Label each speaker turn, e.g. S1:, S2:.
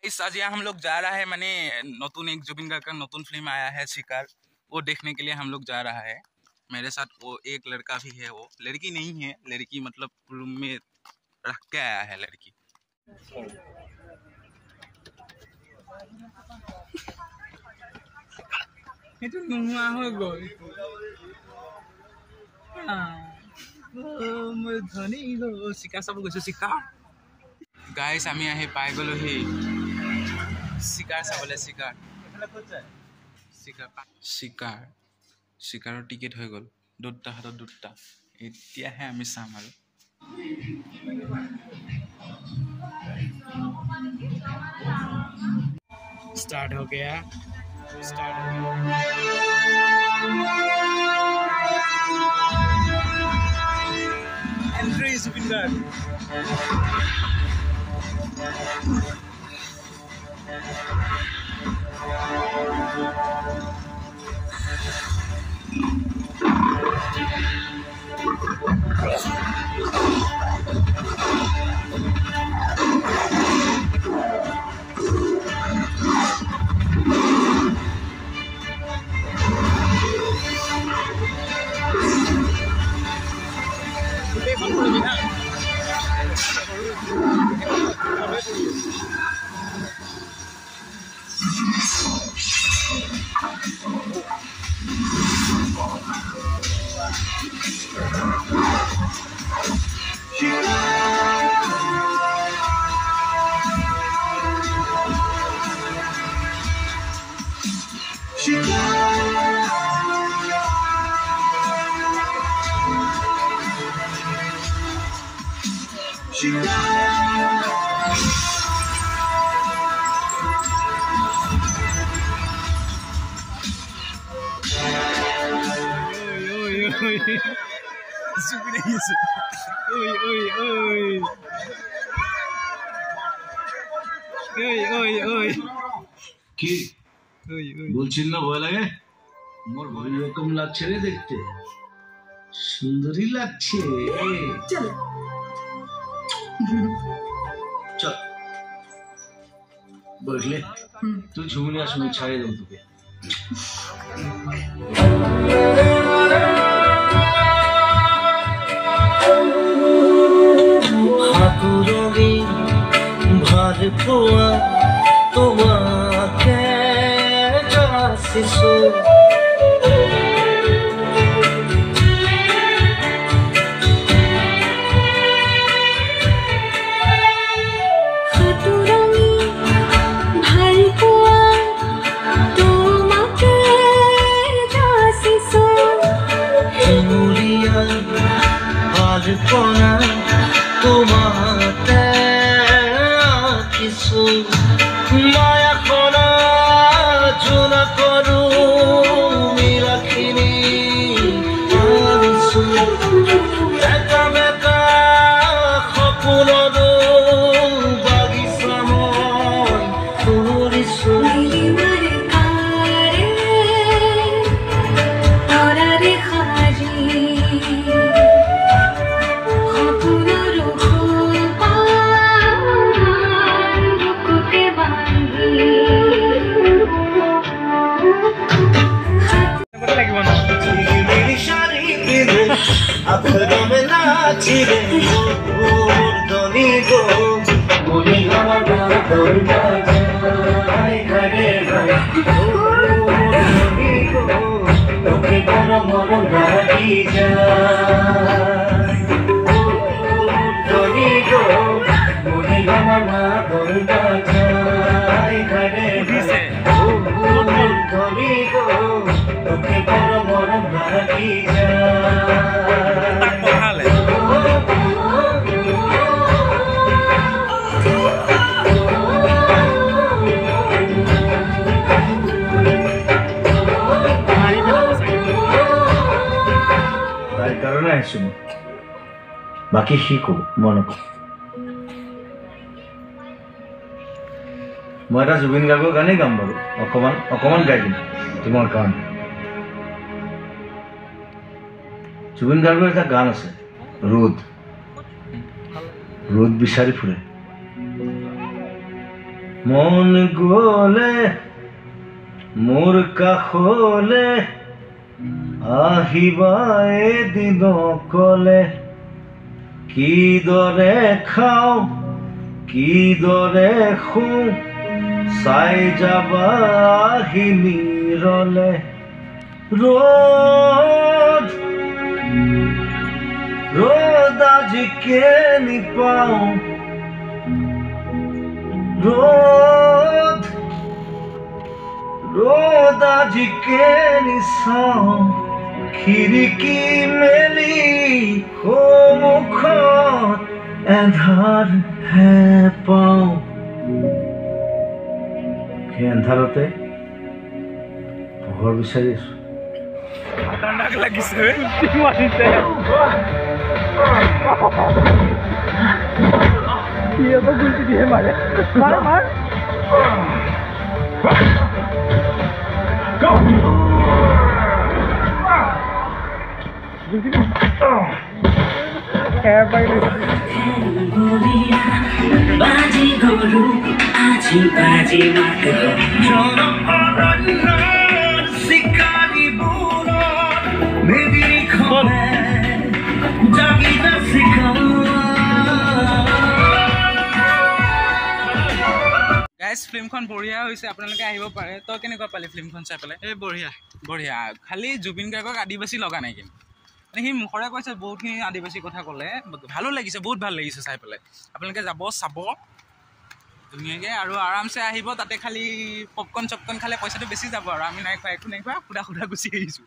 S1: इस आज यहाँ हम लोग जा रहा है मैंने नतून एक जुबिन गार्ग का नतून फिल्म आया है शिकार, वो देखने के लिए हम लोग जा रहा है। मेरे साथ वो एक लड़का भी है, वो लड़की नहीं है, लड़की मतलब रूम में रख के आया है लड़की। शिकार सब गई शिकार गाइस आमी आही पाई गलोহি शिकार चाबले शिकार शिकार शिकार शिकाৰৰ টিকেট হৈ গ'ল দুটা হাতত দুটা এতিয়াহে আমি চাম আৰু स्टार्ट हो गया एंट्री जुबिन गार्ग
S2: কি বলছিল না ভয় লাগে মোর ভয় রকম লাগছে রে দেখতে সুন্দরী লাগছে চল চল বসলে তুই ঝুমুনি আসুনি ছাড়িয়ে দেব তোকে হাতুরবি ভার পোয়া তোমাকে যাসিসো তোমাতে কিছু মায়া করা জোনা করু মিরাখিনি আনিছো একা বেকা সপোনৰো বাগিচা মই ফুৰিছো চিরে দনি গো মনি আমার দরজা যাই ঘরে ঘরে দনি গো তোকে বড় মরণ রাখি যায় দনি গো মনি আমার দরজা যাই ঘরে ঘরে দনি গো তোকে বড় মরণ রাখি যায় বাকি শিকো মনক মই এটা জুবিন গাৰ্গৰ গানেই গাম বাৰু অকমান গাই দিম তোমাৰ কাৰণে জুবিন গাৰ্গৰ এটা গান আছে ৰ'দ বিচাৰি ফুৰে মন গলে মোৰ কাষলে আহিবা এদিন অকলে কিদৰে খাওঁ কিদৰে শুওঁ চাই যাবা আহি নিৰলে ৰ'দ ৰ'দ আজি কেনি পাওঁ ৰ'দ ৰ'দ আজি কেনি চাওঁ খিৰিকী মেলি সন্মুখত এন্ধাৰ হে পাওঁ সেই এন্ধাৰতে পোহৰ বিচাৰি আছো
S1: ঠাণ্ডাক লাগিছে
S3: বাজি গৰু আজি বাজি মাত
S1: গাইজ ফিল্মখন বঢ়িয়া হৈছে আপোনালোকে আহিব পাৰে তই কেনেকুৱা পালি ফিল্মখন চাই পেলাই এই বঢ়িয়া বঢ়িয়া খালি জুবিন গাৰ্গক আদিবাসী লগা নাই কিন্তু মানে সি মুখৰে কৈছে বহুতখিনি আদিবাসী কথা ক'লে ভালো লাগিছে বহুত ভাল লাগিছে চাই পেলাই আপোনালোকে যাব চাব ধুনীয়াকৈ আৰু আৰামছে আহিব তাতে খালি পপকৰ্ণ চপকৰ্ণ খালে পইচাটো বেছি যাব আৰু আমি নাই খোৱা একো নাই খোৱা সুধা গুচি আহিছোঁ